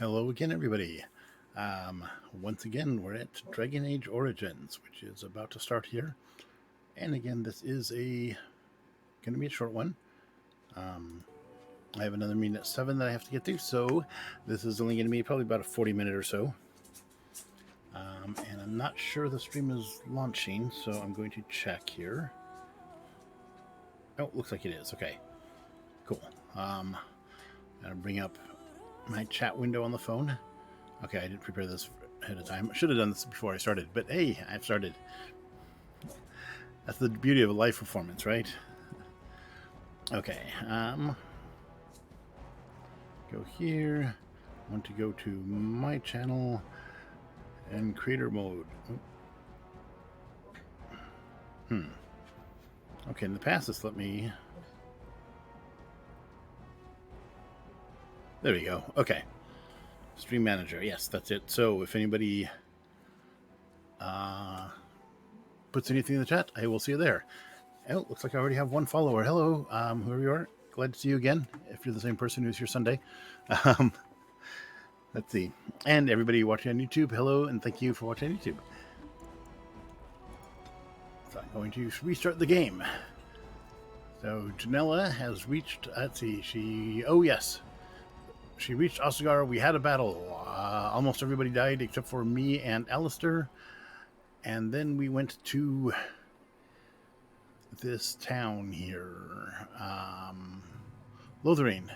Hello again, everybody. Once again, we're at Dragon Age Origins, which is about to start here. And again, this is going to be a short one. I have another meeting at 7 that I have to get to, so this is only going to be probably about a 40-minute or so. And I'm not sure the stream is launching, so I'm going to check here. Oh, looks like it is. Okay, cool. I'll bring up my chat window on the phone. Okay, I didn't prepare this ahead of time. I should have done this before I started, but hey, I've started. That's the beauty of a live performance, right? Okay, go here. I want to go to my channel and creator mode. Okay, in the past, it's let me. There we go. Okay. Stream manager. Yes, that's it. So if anybody puts anything in the chat, I will see you there. Oh, looks like I already have one follower. Hello, whoever you are. Glad to see you again. If you're the same person who's here Sunday. Let's see. And everybody watching on YouTube, hello, and thank you for watching on YouTube. So I'm going to restart the game. So Janella has reached, let's see, oh yes. She reached Ostagar. We had a battle. Almost everybody died except for me and Alistair. And then we went to this town here. Lothlorien.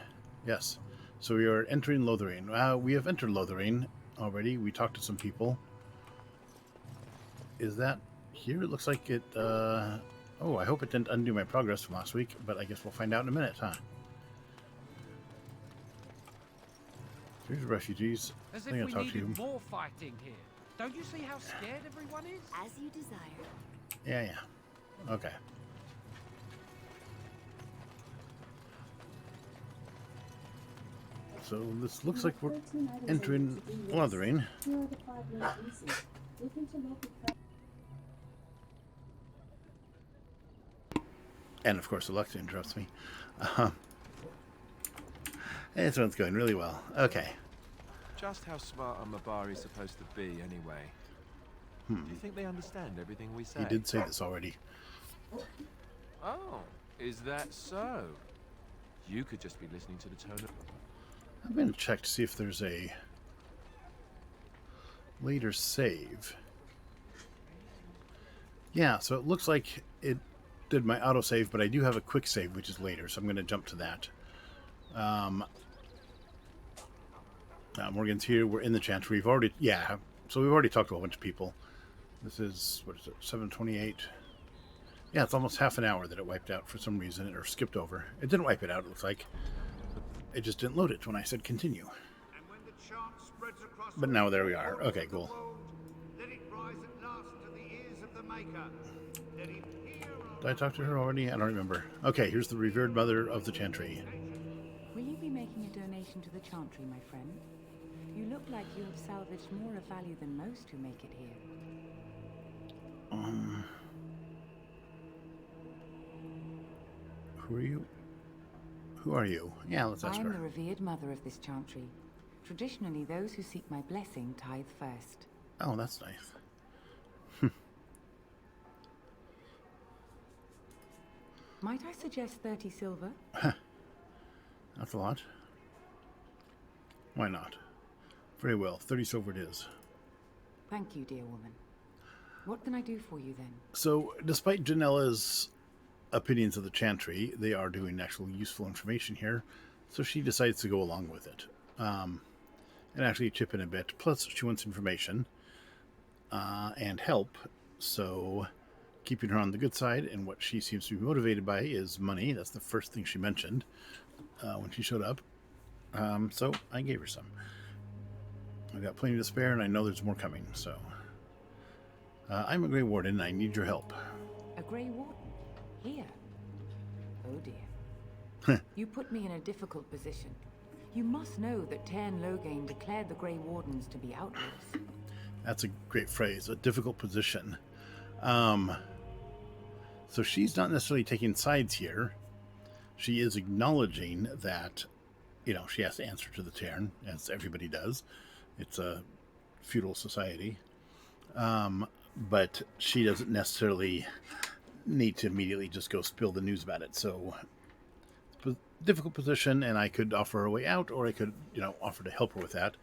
Yes. So we are entering Lothlorien. We have entered Lothlorien already. We talked to some people. Is that here? It looks like it... oh, I hope it didn't undo my progress from last week, but I guess we'll find out in a minute, huh? Here's refugees. As if we needed more fighting here. Don't you see how scared everyone is? As you desire. Yeah. Okay. So this looks like we're entering Lothlorien. And of course Alexa interrupts me. This one's going really well. Okay. Just how smart are Mabari supposed to be, anyway? Do you think they understand everything we say? He did say this already. Oh, is that so? You could just be listening to the tone of... I'm going to check to see if there's a later save. Yeah, so it looks like it did my autosave, but I do have a quick save, which is later, so I'm going to jump to that. Morgan's here. We're in the chantry. We've already, so we've already talked to a bunch of people. This is, what is it, 7:28? Yeah, it's almost half an hour that it wiped out for some reason, or skipped over. It didn't wipe it out, it looks like. It just didn't load it when I said continue. But now there we are. Okay, cool. Did I talk to her already? I don't remember. Okay, here's the revered mother of the chantry. Will you be making a donation to the chantry, my friend? You look like you have salvaged more of value than most who make it here. Who are you? Who are you? Yeah, let's ask her. I am the revered mother of this chantry. Traditionally, those who seek my blessing tithe first. Oh, that's nice. Might I suggest 30 silver? That's a lot. Why not? Very well, 30 silver it is. Thank you, dear woman. What can I do for you then? So, despite Janella's opinions of the chantry, they are doing actual useful information here, so she decides to go along with it. And actually chip in a bit. Plus, she wants information and help, so keeping her on the good side, and what she seems to be motivated by is money. That's the first thing she mentioned when she showed up. So I gave her some. I've got plenty to spare, and I know there's more coming, so... I'm a Grey Warden, and I need your help. A Grey Warden? Here? Oh dear. You put me in a difficult position. You must know that Tairn Loghain declared the Grey Wardens to be outlaws. That's a great phrase, a difficult position. So she's not necessarily taking sides here. She is acknowledging that you know, she has to answer to the Cairn, as everybody does. It's a feudal society. But she doesn't necessarily need to immediately just go spill the news about it. So, it's a difficult position, and I could offer her a way out, or I could, you know, offer to help her with that.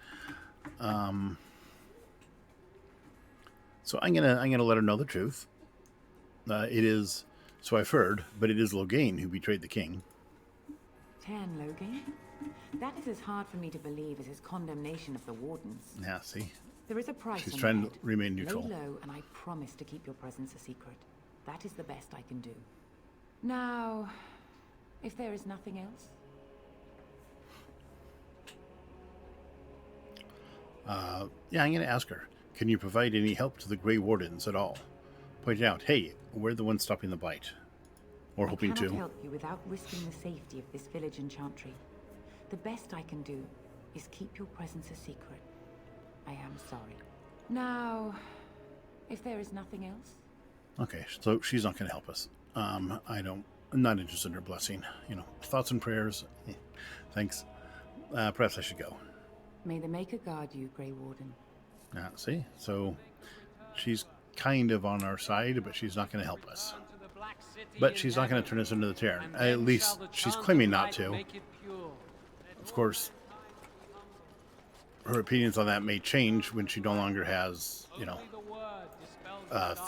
So I'm gonna let her know the truth. It is, so I've heard, but it is Loghain who betrayed the king. Tan Loghain? That is as hard for me to believe as his condemnation of the Wardens. Yeah, see? There is a price She's on trying the to head. remain neutral. Lay low, and I promise to keep your presence a secret. That is the best I can do. Now, if there is nothing else... Yeah, I'm going to ask her. Can you provide any help to the Grey Wardens at all? Point out, hey, we're the ones stopping the Blight. Or hoping I cannot to. help you without risking the safety of this village in Chantry. The best I can do is keep your presence a secret. I am sorry. Now, if there is nothing else... Okay, so she's not going to help us. I'm not interested in her blessing. You know, thoughts and prayers. Thanks. Perhaps I should go. May the Maker guard you, Grey Warden. See? So she's kind of on our side, but she's not going to help us. But she's not going to turn us into the Terran. At least she's claiming not to. Of course, her opinions on that may change when she no longer has, you know,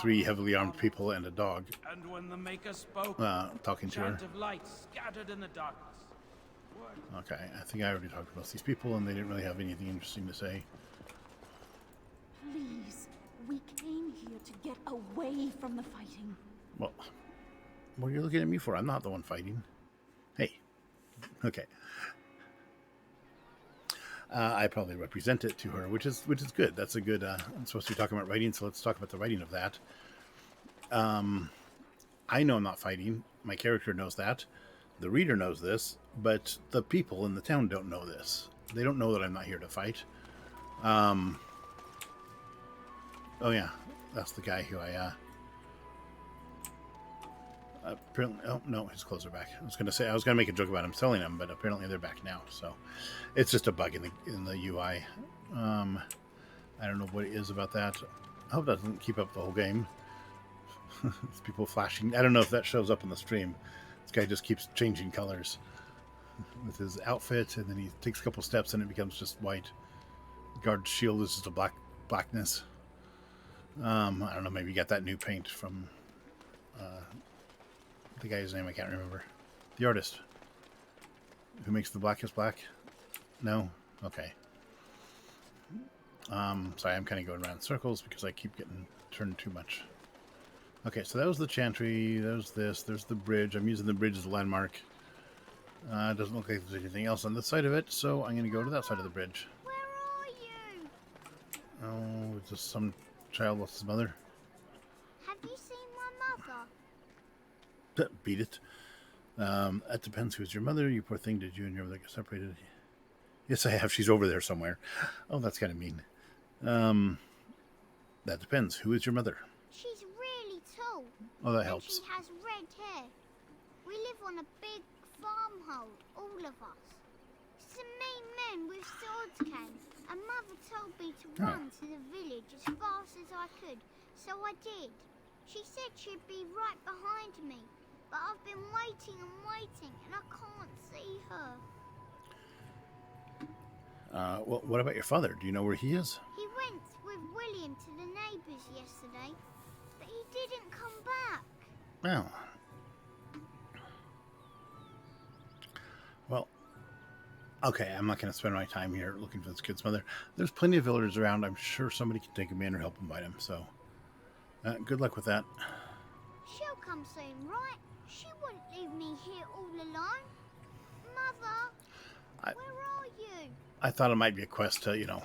3 heavily armed people and a dog And when the Maker spoke, talking to her. chant of light scattered in the darkness. Okay, I think I already talked about these people, and they didn't really have anything interesting to say. Please, we came here to get away from the fighting. Well, what are you looking at me for? I'm not the one fighting. Hey. Okay. I probably represent it to her, which is good. That's a good. I'm supposed to be talking about writing, so let's talk about the writing of that. I know I'm not fighting. My character knows that. The reader knows this, but the people in the town don't know this. They don't know that I'm not here to fight. Oh yeah, that's the guy who I. Apparently, oh no, his clothes are back. I was gonna make a joke about him selling them, but apparently they're back now. So, it's just a bug in the UI. I don't know what it is about that. I hope that doesn't keep up the whole game. It's people flashing. I don't know if that shows up in the stream. This guy just keeps changing colors with his outfit, and then he takes a couple steps, and it becomes just white. Guard shield is just a blackness. I don't know. Maybe you got that new paint from. The guy's name I can't remember. The artist who makes the blackest black. No, okay. Sorry, I'm kind of going around in circles because I keep getting turned too much. Okay, so that was the Chantry. There's this. There's the bridge. I'm using the bridge as a landmark. It doesn't look like there's anything else on this side of it, so I'm going to go to that side of the bridge. Where are you? Oh, is this some child lost his mother? Have you seen my mother? Beat it. That depends. Who's your mother? You poor thing. Did you and your mother get separated? Yes, I have. She's over there somewhere. Oh, that's kind of mean. That depends. Who is your mother? She's really tall. Oh, that And helps. she has red hair. We live on a big farmhold, all of us. Some mean men with swords came, and Mother told me to Oh. run to the village as fast as I could, so I did. She said she'd be right behind me, but I've been waiting and waiting, and I can't see her. Well, what about your father? Do you know where he is? He went with William to the neighbours yesterday, but he didn't come back. Well, okay, I'm not going to spend my time here looking for this kid's mother. There's plenty of villagers around. I'm sure somebody can take him in or help him find him, so good luck with that. She'll come soon, right? She won't leave me here all alone. Mother, where are you? I thought it might be a quest to, you know,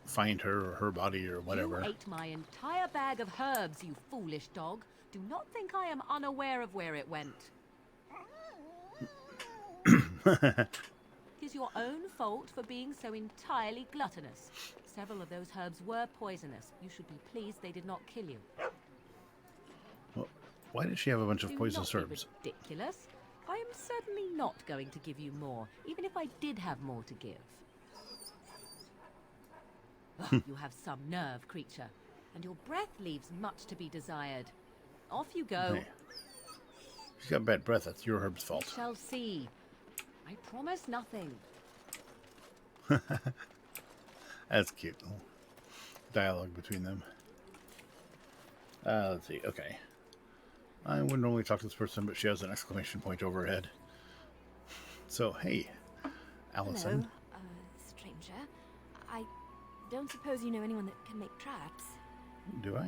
find her or her body or whatever. You ate my entire bag of herbs, you foolish dog. Do not think I am unaware of where it went. It is your own fault for being so entirely gluttonous. Several of those herbs were poisonous. You should be pleased they did not kill you. Well, why did she have a bunch of Do poisonous not be herbs? ridiculous. I am certainly not going to give you more, even if I did have more to give. Ugh, you have some nerve, creature, and your breath leaves much to be desired. Off you go. Hey. She's got bad breath. That's your herb's fault. Shall see. I promise nothing. That's cute. Little dialogue between them. Let's see. Okay. I wouldn't normally talk to this person, but she has an exclamation point over her head. So, hey, Allison. Hello, stranger. I don't suppose you know anyone that can make traps. Do I?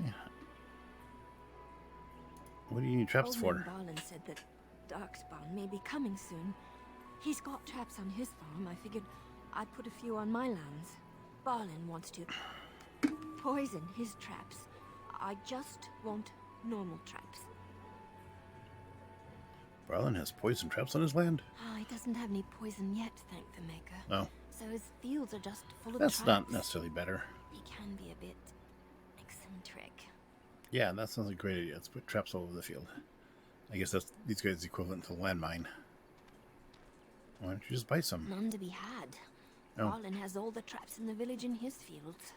What do you need traps Old for? man Barlin said that Darkspawn may be coming soon. He's got traps on his farm. I figured I'd put a few on my lands. Barlin wants to poison his traps. I just want normal traps. Barlin has poison traps on his land? He doesn't have any poison yet, thank the Maker. Oh. So his fields are just full of That's traps. not necessarily better. He can be a bit eccentric. Yeah, that sounds like a great idea. Let's put traps all over the field. I guess that's these guys' equivalent to landmine. Why don't you just buy some? None to be had. Oh. Barlin has all the traps in the village in his fields.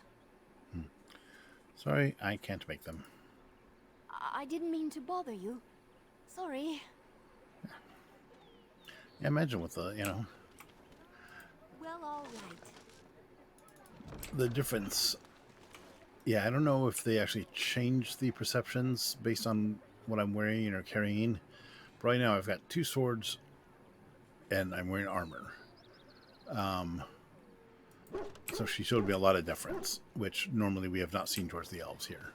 Sorry, I can't make them. I didn't mean to bother you. Sorry. Yeah, imagine with the, Well, all right. the difference. Yeah, I don't know if they actually changed the perceptions based on what I'm wearing or carrying. But right now I've got 2 swords and I'm wearing armor. So she showed me a lot of difference, which normally we have not seen towards the elves here.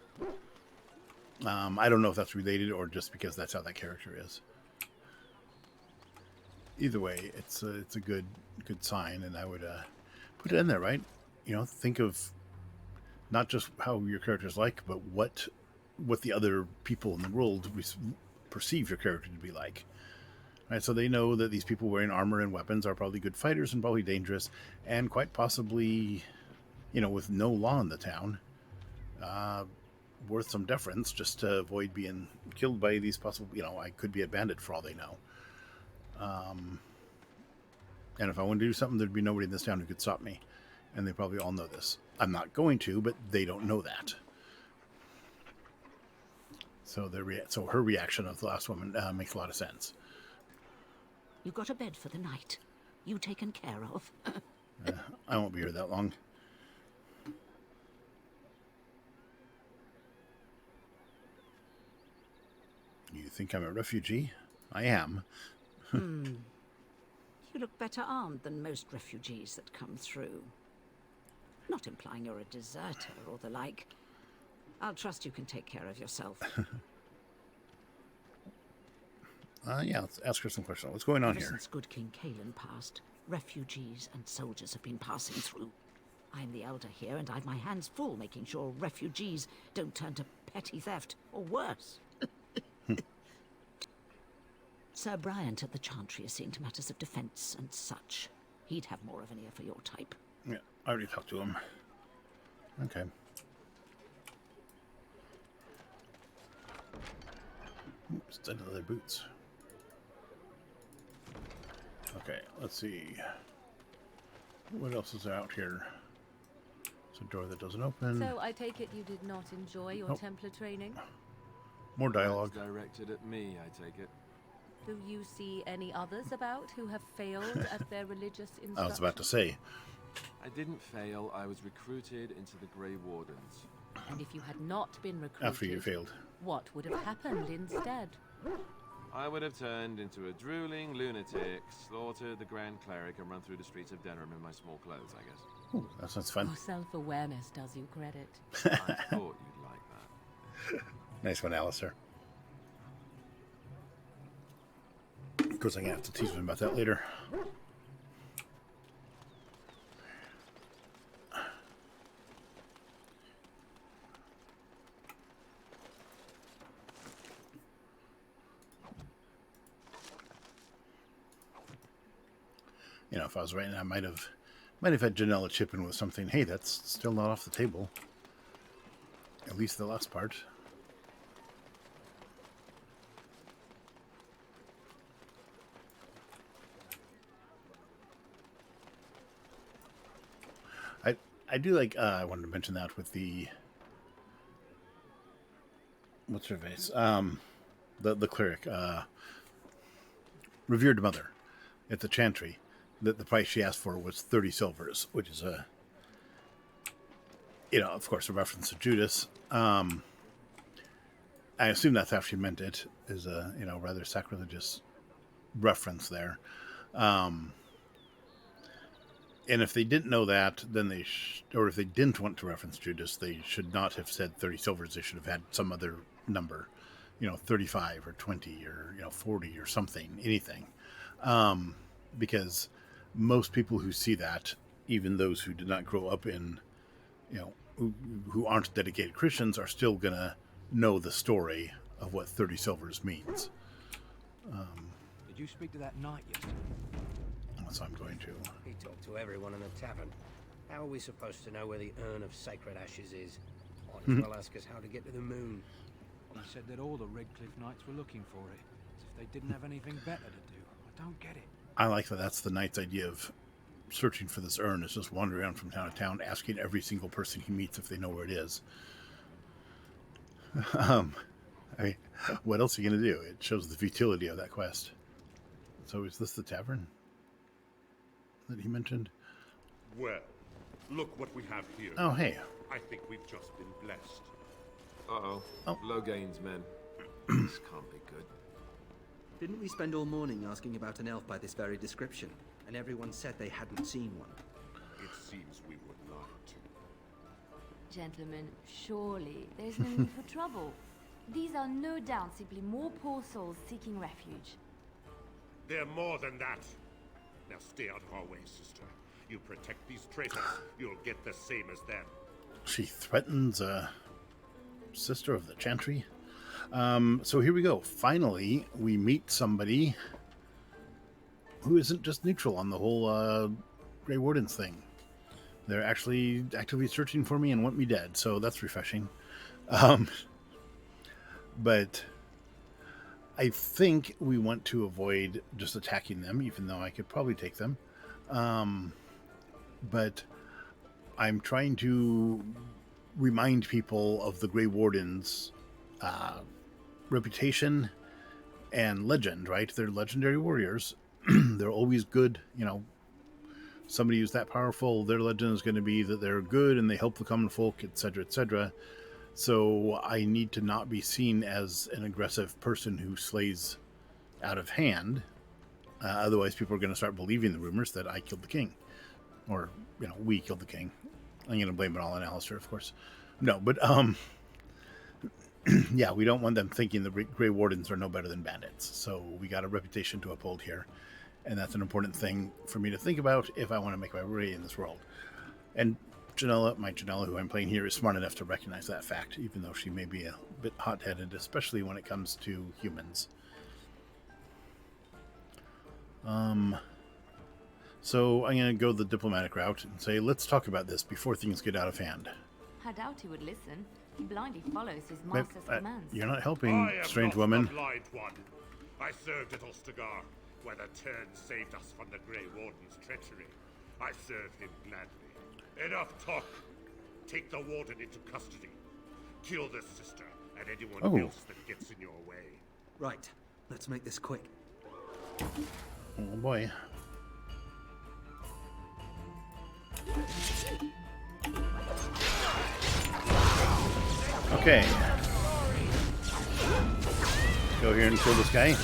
I don't know if that's related or just because that's how that character is. Either way, it's a good sign, and I would put it in there, right? Think of not just how your character's like, but what the other people in the world perceive your character to be like. Right, so they know that these people wearing armor and weapons are probably good fighters and probably dangerous, and quite possibly, with no law in the town, worth some deference just to avoid being killed by these possible. I could be a bandit for all they know. And if I wanted to do something, there'd be nobody in this town who could stop me, and they probably all know this. I'm not going to, but they don't know that. So her reaction of the last woman makes a lot of sense. You got a bed for the night. You taken care of. I won't be here that long. You think I'm a refugee? I am. You look better armed than most refugees that come through. Not implying you're a deserter or the like. I'll trust you can take care of yourself. Yeah, let's ask her some questions. What's going on Ever here? since good King Kalen passed, refugees and soldiers have been passing through. I'm the elder here, and I've my hands full making sure refugees don't turn to petty theft, or worse. Sir Bryant at the Chantry is seeing to matters of defence and such. He'd have more of an ear for your type. Yeah, I already talked to him. Okay. Oops, instead of their boots. Okay, let's see. What else is out here? It's a door that doesn't open. So I take it you did not enjoy your Nope. Templar training? More dialogue. That's directed at me, I take it. Do you see any others about who have failed at their religious instruction? I was about to say. I didn't fail, I was recruited into the Grey Wardens. And if you had not been recruited, After you failed. what would have happened instead? I would have turned into a drooling lunatic, slaughtered the Grand Cleric, and run through the streets of Denham in my small clothes, I guess. Ooh, that sounds fun. Your self-awareness does you credit. I thought you'd like that. Nice one, Alistair. Of course, I'm going to have to tease him about that later. If I was writing, I might have had Janella chip in with something. Hey, that's still not off the table. At least the last part. I do like. I wanted to mention that with the what's her face? The cleric, revered mother, at the chantry. That the price she asked for was 30 silvers, which is of course, a reference to Judas. I assume that's how she meant it. Is a rather sacrilegious reference there. And if they didn't know that, then or if they didn't want to reference Judas, they should not have said 30 silvers. They should have had some other number, 35 or 20 or 40 or something, anything, because most people who see that, even those who did not grow up in, who aren't dedicated Christians, are still gonna know the story of what 30 silvers means. Did you speak to that knight yesterday? So I'm going to. He talked to everyone in the tavern. How are we supposed to know where the urn of sacred ashes is? Might as well ask us how to get to the moon. He said that all the Redcliffe Knights were looking for it, as if they didn't have anything better to do. I don't get it. I like that. That's the knight's idea of searching for this urn, is just wandering around from town to town, asking every single person he meets if they know where it is. I mean, what else are you going to do? It shows the futility of that quest. So is this the tavern that he mentioned? Well, look what we have here. Oh, hey. I think we've just been blessed. Uh-oh. Oh. Logain's men. This can't be good. Didn't we spend all morning asking about an elf by this very description, and everyone said they hadn't seen one? It seems we were lied to. Gentlemen, surely there's no need for trouble. These are no doubt simply more poor souls seeking refuge. They're more than that. Now stay out of our way, sister. You protect these traitors, you'll get the same as them. She threatens a sister of the Chantry. So here we go. Finally, we meet somebody who isn't just neutral on the whole Grey Wardens thing. They're actually actively searching for me and want me dead, so that's refreshing. But I think we want to avoid just attacking them, even though I could probably take them. But I'm trying to remind people of the Grey Wardens' reputation and legend, right? They're legendary warriors. They're always good, somebody who's that powerful, their legend is going to be that they're good and they help the common folk, etc., etc. So I need to not be seen as an aggressive person who slays out of hand. Otherwise, people are going to start believing the rumors that I killed the king. Or, we killed the king. I'm going to blame it all on Alistair, of course. No, but, yeah, we don't want them thinking the Grey Wardens are no better than bandits. So we got a reputation to uphold here. And that's an important thing for me to think about if I want to make my way in this world. And Janella, who I'm playing here, is smart enough to recognize that fact, even though she may be a bit hot-headed, especially when it comes to humans. So I'm going to go the diplomatic route and say, let's talk about this before things get out of hand. I doubt he would listen. He blindly follows his master's commands. You're not helping, I am strange not woman. the blind one. I served at Ostagar, where the Turn saved us from the Grey Warden's treachery. I serve him gladly. Enough talk. Take the Warden into custody. Kill this sister and anyone else that gets in your way. Right. Let's make this quick. Oh boy. Okay. Go here and kill this guy.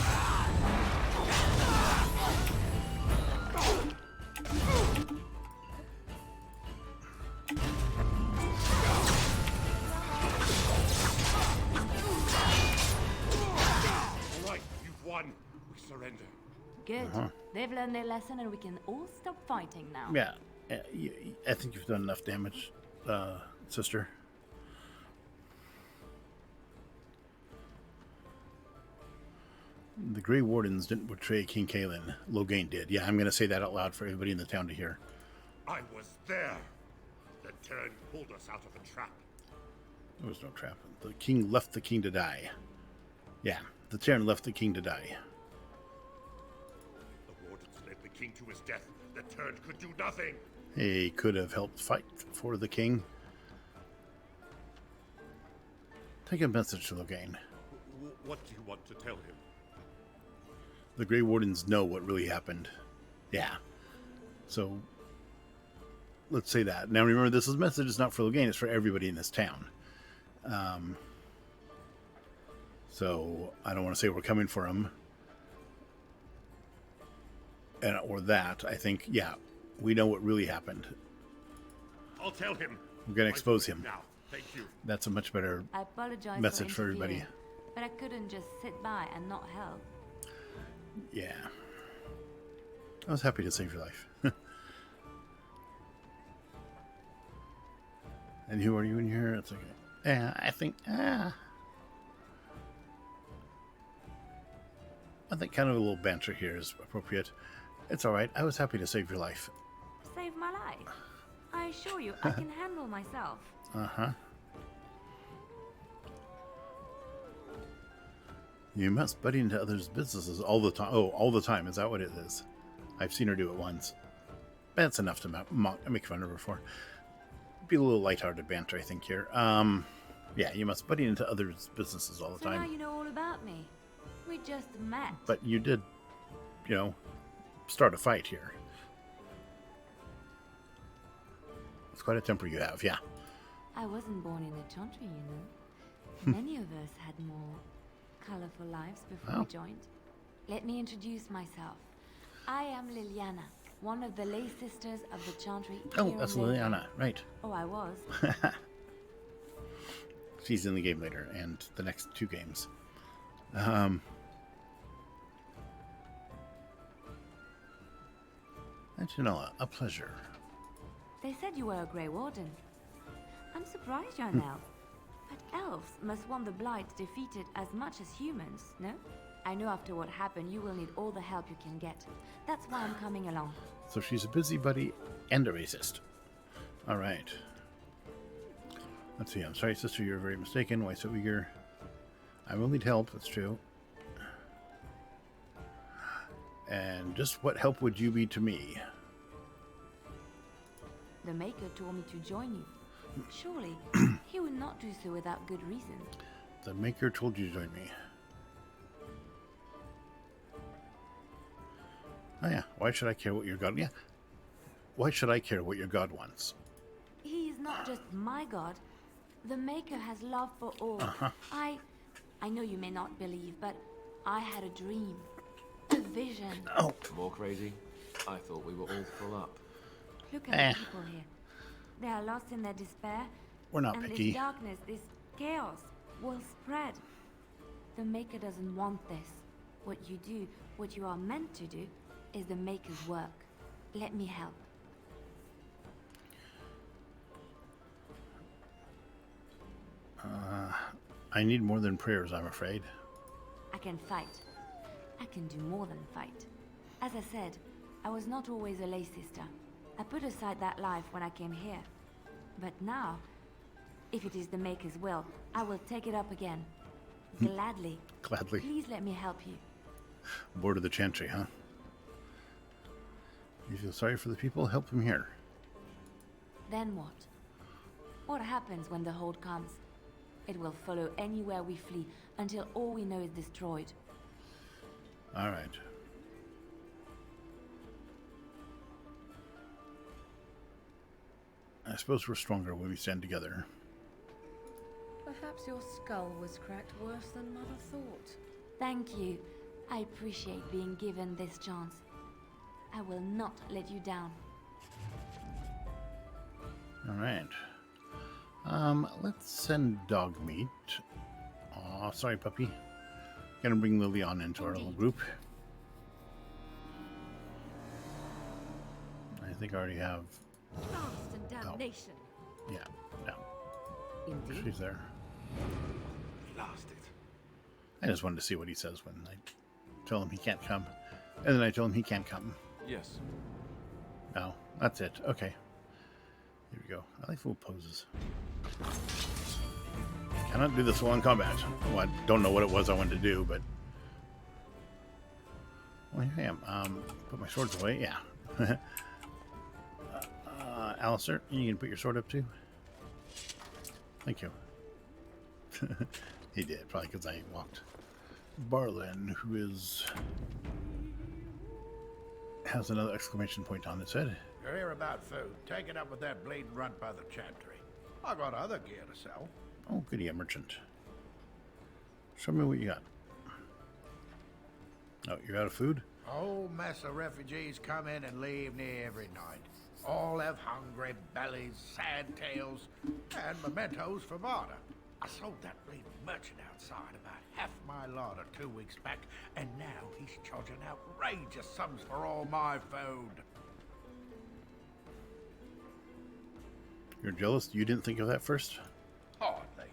Alright, you've won. We surrender. Good. They've learned their lesson and we can all stop fighting now. Yeah. I think you've done enough damage, sister. The Grey Wardens didn't betray King Kaelin. Logain did. Yeah, I'm going to say that out loud for everybody in the town to hear. I was there. The Turn pulled us out of a trap. There was no trap. The king left the king to die. Yeah, the Terran left the king to die. The Wardens led the king to his death. The Turn could do nothing. He could have helped fight for the king. Take a message to Loghain. What do you want to tell him? The Grey Wardens know what really happened. Yeah. So, let's say that. Now remember, this message is not for Loghain, it's for everybody in this town. So, I don't want to say we're coming for him. Or that. I think, yeah, we know what really happened. I'll tell him. We're going to expose him. Now, thank you. That's a much better I apologize message for everybody. interfering, but I couldn't just sit by and not help. Yeah. I was happy to save your life. And who are you in here? It's like, yeah, I think kind of a little banter here is appropriate. It's all right. I was happy to save your life. Save my life. I assure you, I can handle myself. Uh-huh. You must buddy into others' businesses all the time. Oh, all the time. Is that what it is? I've seen her do it once. That's enough to make fun of her for. Be a little lighthearted banter, I think, here. Yeah, you must buddy into others' businesses all the time. So now you know all about me. We just met. But you did, you know, start a fight here. It's quite a temper you have, yeah. I wasn't born in a chantry, you know. Many of us had more colorful lives before we joined. Let me introduce myself. I am Liliana, one of the lay sisters of the chantry. Oh, that's Liliana, right. Oh, I was. She's in the game later, and the next 2 games. Antonella, a pleasure. They said you were a Grey Warden. I'm surprised you're an elf. But elves must want the Blight defeated as much as humans, no? I know after what happened, you will need all the help you can get. That's why I'm coming along. So she's a busybody and a racist. All right. Let's see. I'm sorry, sister. You're very mistaken. Why so eager? I will need help. That's true. And just what help would you be to me? The Maker told me to join you. Surely, he would not do so without good reason. The Maker told you to join me. Oh yeah, why should I care what your god... Yeah. Why should I care what your god wants? He is not just my god. The Maker has love for all. I know you may not believe, but I had a dream. A vision. Oh. More crazy? I thought we were all full up. Look at the people here. They are lost in their despair. We're not and picky. This darkness, this chaos, will spread. The Maker doesn't want this. What you do, what you are meant to do, is the Maker's work. Let me help. I need more than prayers, I'm afraid. I can fight. I can do more than fight. As I said, I was not always a lay sister. I put aside that life when I came here. But now, if it is the Maker's will, I will take it up again. Gladly. Gladly. Please let me help you. Board of the Chantry, huh? You feel sorry for the people? Help them here. Then what? What happens when the Hold comes? It will follow anywhere we flee until all we know is destroyed. All right. I suppose we're stronger when we stand together. Perhaps your skull was cracked worse than Mother thought. Thank you. I appreciate being given this chance. I will not let you down. All right. Let's send dog meat. Aw, sorry, puppy. Gonna bring Lily on into our little group. I think I already have. Blast and damnation. Yeah, no. Indeed. She's there. Blast it. I just wanted to see what he says when I tell him he can't come. And then I tell him he can't come. Yes. No, that's it. Okay. Here we go. I like little poses. Cannot do this while in combat. Well, I don't know what it was I wanted to do, but... Well, here I am. Put my swords away. Yeah. Alistair, you can put your sword up too. Thank you. He did, probably because I walked. Barlin, who has another exclamation point on his head. You're here about food. Take it up with that bleeding runt by the chantry. I got other gear to sell. Oh, goody, a merchant. Show me what you got. Oh, you're out of food? A whole mess of refugees come in and leave near every night. All have hungry bellies, sad tales, and mementos for barter. I sold that bleeding merchant outside about half my larder 2 weeks back, and now he's charging outrageous sums for all my food. You're jealous? You didn't think of that first? Hardly.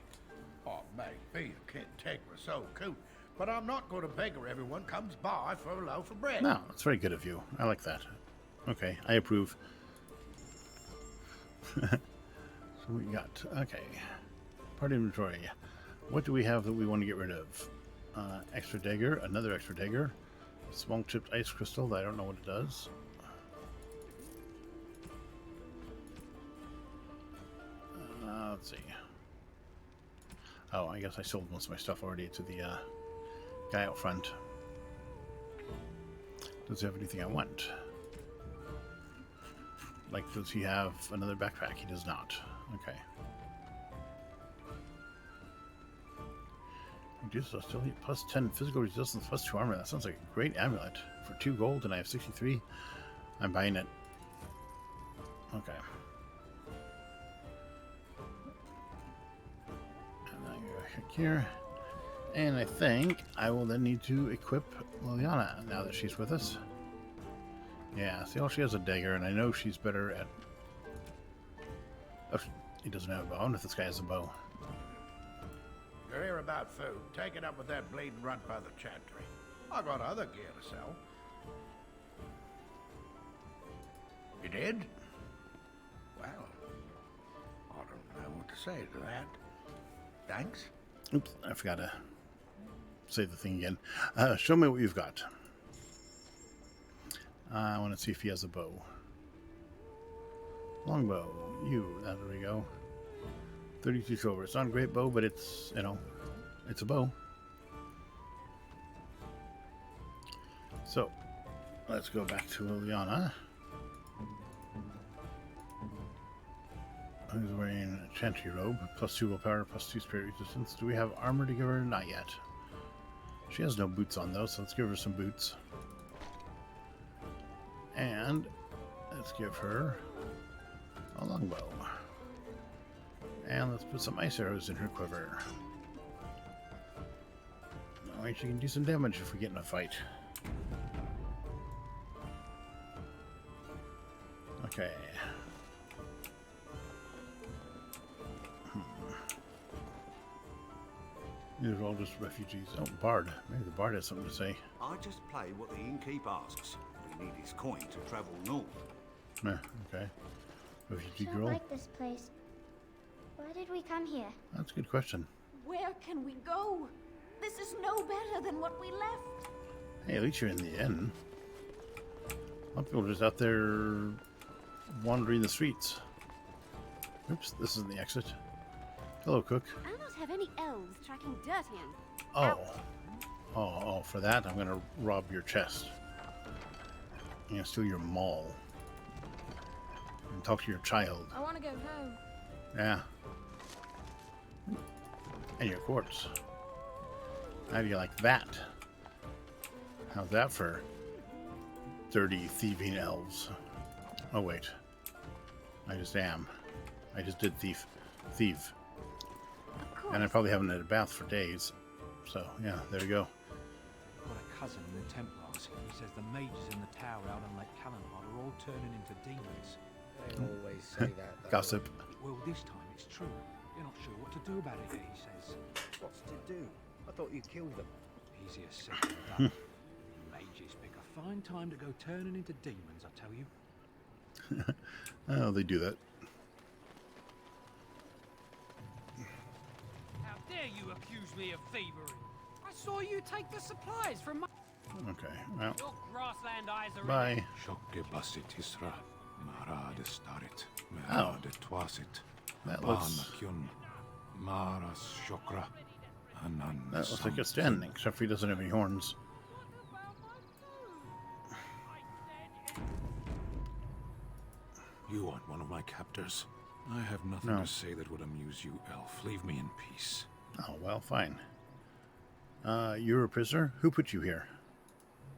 I may be a cantankerous old coot, but I'm not going to beggar everyone comes by for a loaf of bread. No, that's very good of you. I like that. Okay, I approve. So we got, okay. Part inventory. What do we have that we want to get rid of? Extra dagger, another extra dagger, small chipped ice crystal that I don't know what it does. Let's see. Oh, I guess I sold most of my stuff already to the guy out front. Does he have anything I want? Like, does he have another backpack? He does not. Okay. Reduces hostility, plus 10 physical resistance, plus 2 armor. That sounds like a great amulet. For 2 gold, and I have 63. I'm buying it. Okay. And now you go here. And I think I will then need to equip Liliana now that she's with us. Yeah, see, all she has a dagger, and I know she's better at... Oh, he doesn't have a bow. I wonder if this guy has a bow. You're here about food. Take it up with that bleeding runt by the chantry. I got other gear to sell. You did? Well, I don't know what to say to that. Thanks. Oops, I forgot to say the thing again. Show me what you've got. I want to see if he has a bow. Longbow. There we go. 32 silver. It's not a great bow, but it's, you know, it's a bow. So, let's go back to Liliana, who's wearing a chantry robe, plus 2 willpower, plus 2 spirit resistance. Do we have armor to give her? Not yet. She has no boots on, though, so let's give her some boots. And let's give her a longbow. And let's put some ice arrows in her quiver. Alright, she can do some damage if we get in a fight. Okay. These are all just refugees. Oh, Bard. Maybe the Bard has something to say. I just play what the innkeep asks. We need his coin to travel north. Okay. Refugee I girl. don't like this place. Why did we come here? That's a good question. Where can we go? This is no better than what we left. Hey, at least you're in the inn. A lot of people are just out there wandering the streets. Oops, this isn't the exit. Hello, cook. I'll not have any elves tracking dirt in. Oh, for that, I'm gonna rob your chest. I'm gonna steal your maul. And talk to your child. I want to go home. Yeah. And your quartz. How do you like that? How's that for dirty thieving elves? Oh wait. I just am. I just did thief. And I probably haven't had a bath for days. So, yeah, there you go. I've got a cousin in the Templars. He says the mages in the tower out on Lake Calenhard are all turning into demons. They always say that, though. Gossip. Well, this time it's true. You're not sure what to do about it, he says. What's to do? I thought you killed them. Easier said than done. Mages pick a fine time to go turning into demons, I tell you. Oh, they do that. How dare you accuse me of thievery? I saw you take the supplies from my... Okay, well. Your grassland eyes are Bye. Shokke basit Isra. Mara de Starit, Oh. Mara de Twasit, That looks- Kyun, Mara Shokra, Anan. That looks like a Sten, except for he doesn't have any horns. You aren't one of my captors. I have nothing No. to say that would amuse you, elf. Leave me in peace. Oh, well, fine. You're a prisoner? Who put you here?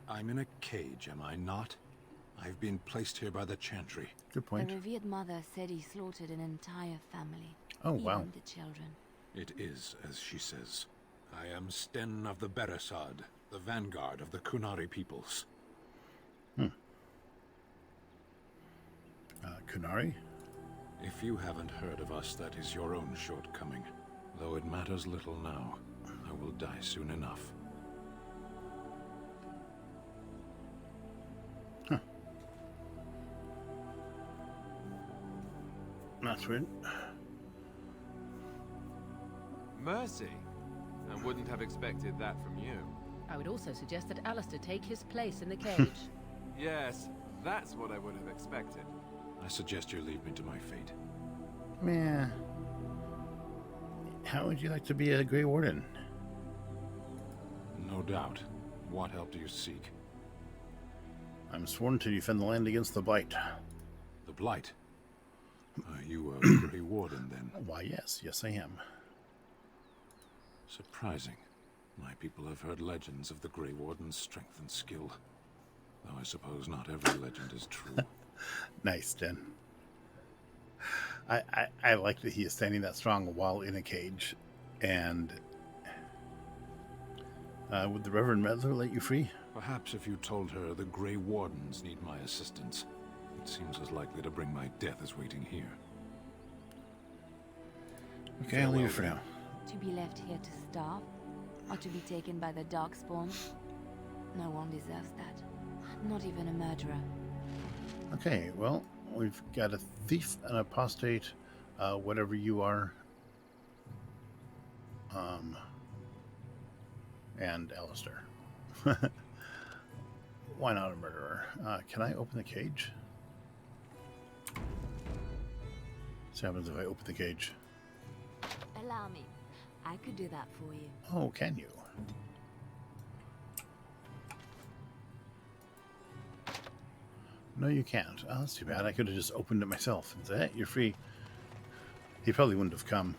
I'm in a cage, am I not? I've been placed here by the Chantry. Good point. The revered mother said he slaughtered an entire family. Oh, even wow. the children. It is, as she says. I am Sten of the Beresad, the vanguard of the Kunari peoples. Kunari? If you haven't heard of us, that is your own shortcoming. Though it matters little now. I will die soon enough. That's weird. Mercy? I wouldn't have expected that from you. I would also suggest that Alistair take his place in the cage. Yes, that's what I would have expected. I suggest you leave me to my fate. Meh. How would you like to be a Grey Warden? No doubt. What help do you seek? I'm sworn to defend the land against the Blight. The Blight? Are you a Grey Warden, then? Why, yes. Yes, I am. Surprising. My people have heard legends of the Grey Warden's strength and skill. Though I suppose not every legend is true. Nice, Den. I like that he is standing that strong while in a cage. And would the Reverend Meddler let you free? Perhaps if you told her the Grey Wardens need my assistance. It seems as likely to bring my death as waiting here. Okay, I'll leave it for now. To be left here to starve? Or to be taken by the Darkspawn? No one deserves that. Not even a murderer. Okay, well, we've got a thief, an apostate, whatever you are, and Alistair. Why not a murderer? Can I open the cage? What happens if I open the cage? Allow me. I could do that for you. Oh, can you? No, you can't. Oh, that's too bad. I could have just opened it myself and said, hey, you're free. He probably wouldn't have come.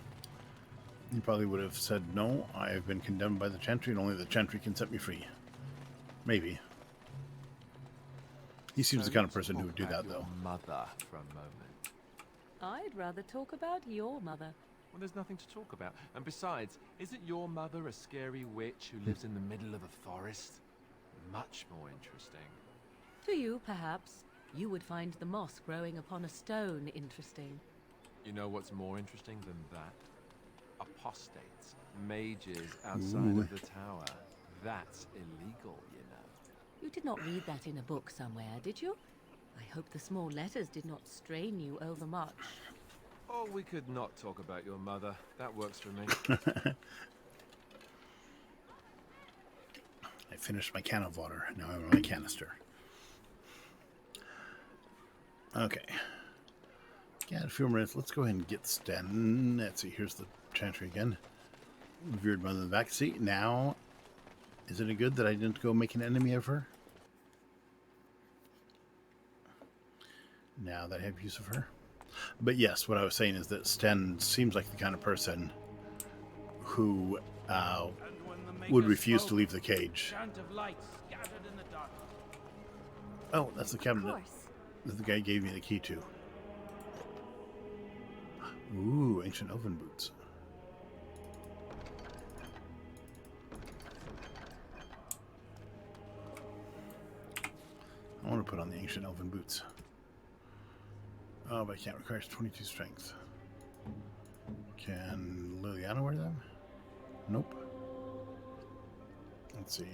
He probably would have said, no, I have been condemned by the Chantry, and only the Chantry can set me free. Maybe. He seems the kind of person who would do that, though. Mother for a moment. I'd rather talk about your mother. Well, there's nothing to talk about. And besides, isn't your mother a scary witch who lives in the middle of a forest? Much more interesting. To you, perhaps. You would find the moss growing upon a stone interesting. You know what's more interesting than that? Apostates, mages outside of the tower. That's illegal, you know. You did not read that in a book somewhere, did you? I hope the small letters did not strain you overmuch. Oh, we could not talk about your mother. That works for me. I finished my can of water. Now I'm on my canister. Okay. Got a few minutes. Let's go ahead and get Sten. Let's see. Here's the Chantry again. Revered mother in the back seat. Now, is it good that I didn't go make an enemy of her? Now that I have use of her. But yes, what I was saying is that Sten seems like the kind of person who would refuse to leave the cage. Oh, that's the cabinet that the guy gave me the key to. Ooh, ancient elven boots. I want to put on the ancient elven boots. Oh, but I can't. Requires 22 strength. Can Liliana wear them? Nope. Let's see.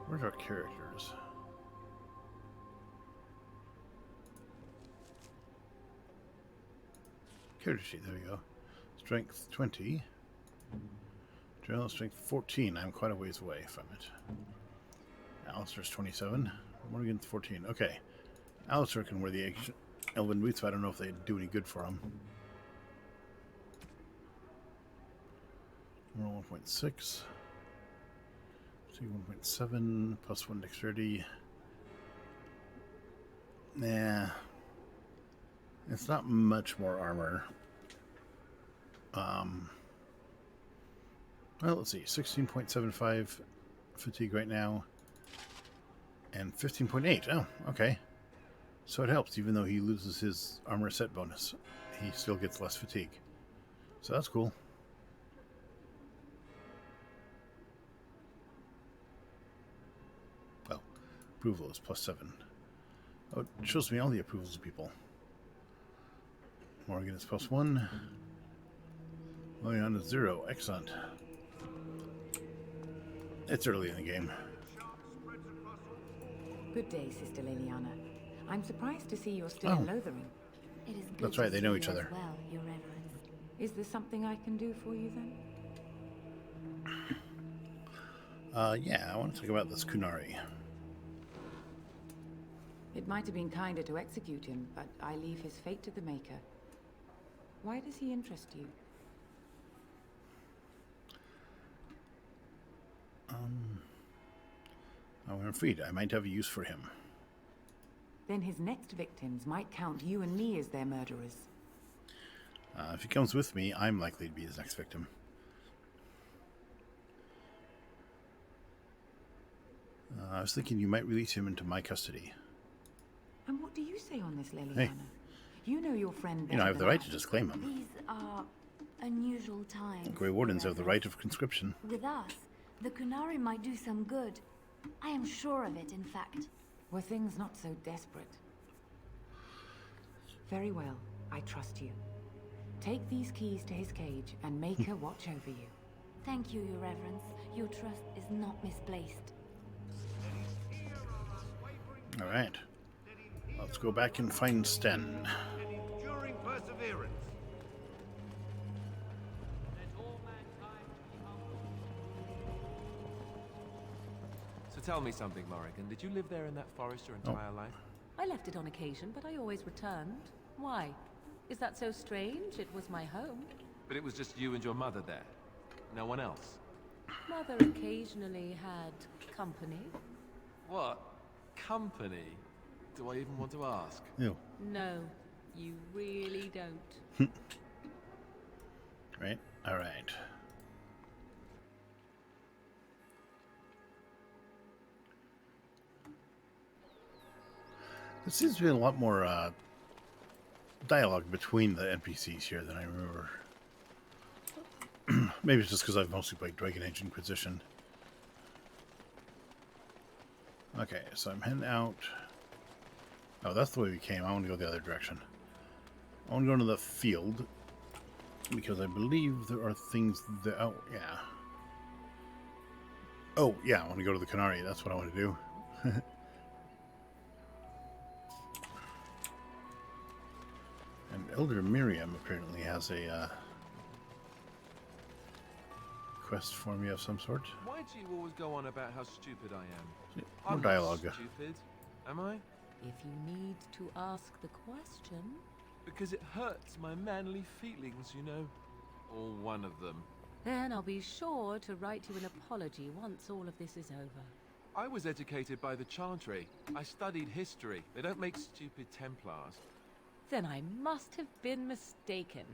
Where's our characters? Character sheet, there we go. Strength 20. General strength 14. I'm quite a ways away from it. Alistair's 27. Morgan's 14. Okay. Alistair can wear the ancient elven boots, but I don't know if they do any good for him. Roll 1.6. See 1.7 plus 1 dexterity. Nah. It's not much more armor. Well, let's see. 16.75 fatigue right now. And 15.8. Oh, okay. So it helps, even though he loses his armor set bonus. He still gets less fatigue. So that's cool. Well, approval is +7. Oh, it shows me all the approvals of people. Morgan is +1. Leon is 0. Excellent. It's early in the game. Good day, Sister Liliana. I'm surprised to see you're still in Lothering. It is good That's right, to they see know you each as other. Well, Your Reverence. Is there something I can do for you then? Yeah, I want to talk about this Kunari. It might have been kinder to execute him, but I leave his fate to the Maker. Why does he interest you? I'm afraid I might have a use for him. Then his next victims might count you and me as their murderers. If he comes with me, I'm likely to be his next victim. I was thinking you might release him into my custody. And what do you say on this, Liliana? Hey. You know your friend better You know, I have the than right to just claim him. These are unusual times. Grey Wardens have the right of conscription. With us, the Kunari might do some good. I am sure of it, in fact. Were things not so desperate? Very well, I trust you. Take these keys to his cage and make her watch over you. Thank you, Your Reverence. Your trust is not misplaced. All right. Let's go back and find Sten. Enduring perseverance. So tell me something, Morrigan. Did you live there in that forest your entire life? I left it on occasion, but I always returned. Why? Is that so strange? It was my home. But it was just you and your mother there. No one else. Mother occasionally had company. What? Company? Do I even want to ask? Ew. No, you really don't. Right? All right. There seems to be a lot more dialogue between the NPCs here than I remember. Maybe it's just because I've mostly played Dragon Age Inquisition. Okay, so I'm heading out. Oh, that's the way we came. I want to go the other direction. I want to go into the field because I believe there are things that... Oh, yeah. Oh, yeah, I want to go to the Kunari. That's what I want to do. And Elder Miriam apparently has a quest for me of some sort. Why do you always go on about how stupid I am? More I'm dialogue. not stupid, am I? If you need to ask the question... Because it hurts my manly feelings, you know. Or one of them. Then I'll be sure to write you an apology once all of this is over. I was educated by the Chantry. I studied history. They don't make stupid Templars. Then I must have been mistaken.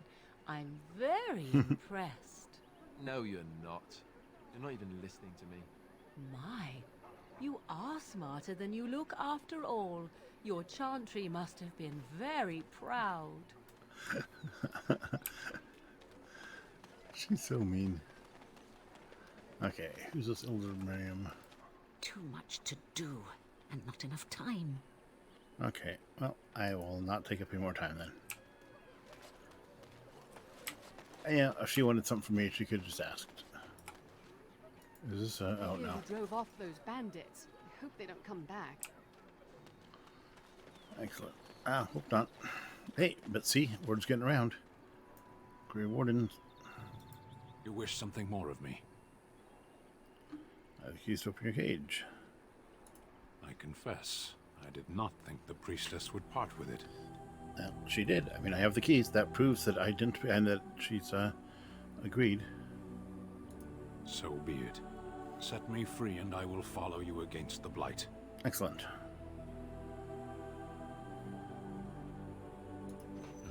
I'm very impressed. No, you're not. You're not even listening to me. My, you are smarter than you look after all. Your Chantry must have been very proud. She's so mean. Okay, who's this Elder Miriam? Too much to do, and not enough time. Okay, well, I will not take up any more time then. Yeah, if she wanted something from me, she could have just asked. Is this oh You no. drove off those bandits. I hope they don't come back. Excellent. Ah, hope not. Hey, but see, word's getting around. Grey Warden. You wish something more of me? I have the keys to open your cage. I confess, I did not think the priestess would part with it. She did. I mean, I have the keys. That proves that I didn't, and that she's agreed. So be it. Set me free, and I will follow you against the Blight. Excellent.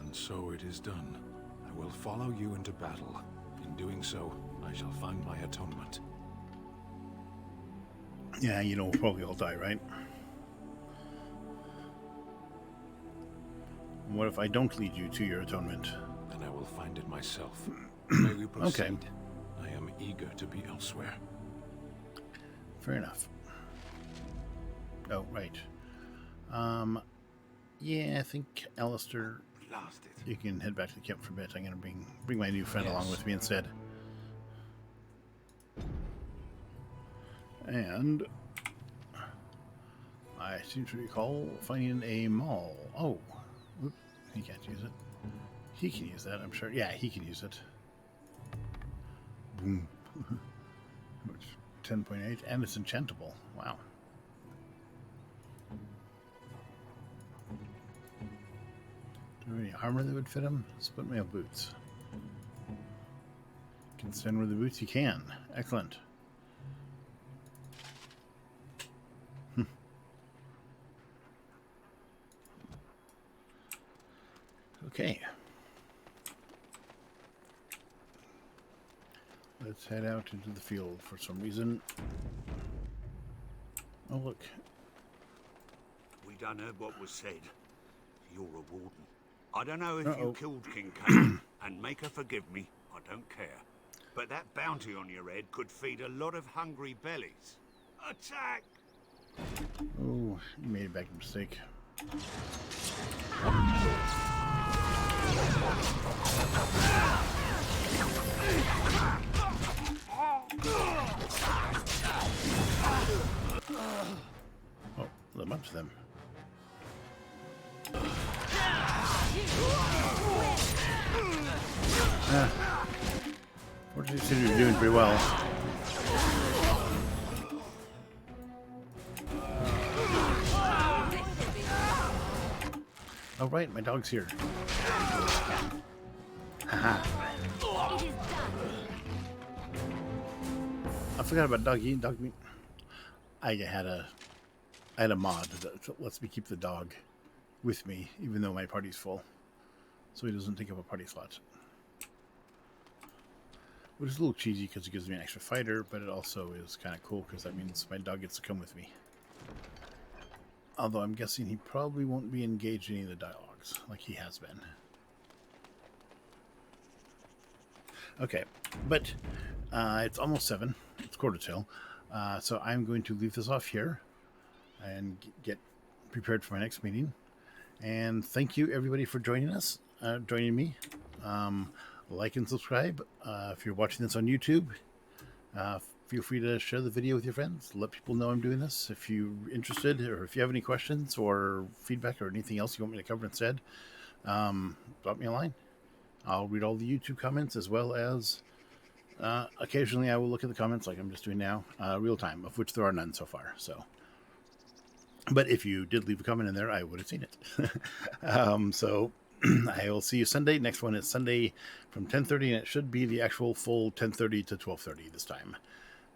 And so it is done. I will follow you into battle. In doing so, I shall find my atonement. Yeah, you know, we'll probably all die, right? What if I don't lead you to your atonement? Then I will find it myself. May we proceed? Okay. I am eager to be elsewhere. Fair enough. Oh, right. Yeah, I think, Alistair, you can head back to the camp for a bit. I'm going to bring my new friend along with me instead. And I seem to recall finding a mall. Oh, whoop, he can't use it. He can use that, I'm sure. Yeah, he can use it. Boom. 10.8, and it's enchantable. Wow. Do you have any armor that would fit him? Split mail boots. Can stand with the boots? You can. Excellent. Okay. Let's head out into the field for some reason. Oh, look. We done heard what was said. You're a warden. I don't know if you killed Kincaid, and make her forgive me, I don't care. But that bounty on your head could feed a lot of hungry bellies. Attack! Oh, you made a big mistake. Oh, let him up to them. Fortunately, seem to be doing pretty well. Oh, right, my dog's here. Haha. I forgot about dog meat. I had a mod that lets me keep the dog with me, even though my party's full, so he doesn't take up a party slot. Which is a little cheesy because it gives me an extra fighter, but it also is kind of cool because that means my dog gets to come with me. Although I'm guessing he probably won't be engaged in any of the dialogues like he has been. Okay, but it's almost 7. It's quarter till. So I'm going to leave this off here and get prepared for my next meeting. And thank you everybody for joining us, joining me. Like and subscribe. If you're watching this on YouTube, feel free to share the video with your friends. Let people know I'm doing this. If you're interested, or if you have any questions or feedback or anything else you want me to cover instead, drop me a line. I'll read all the YouTube comments, as well as occasionally I will look at the comments like I'm just doing now, real time, of which there are none so far. So, but if you did leave a comment in there, I would have seen it. So I will see you Sunday. Next one is Sunday from 10:30, and it should be the actual full 10:30 to 12:30 this time.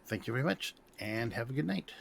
Thank you very much, and have a good night.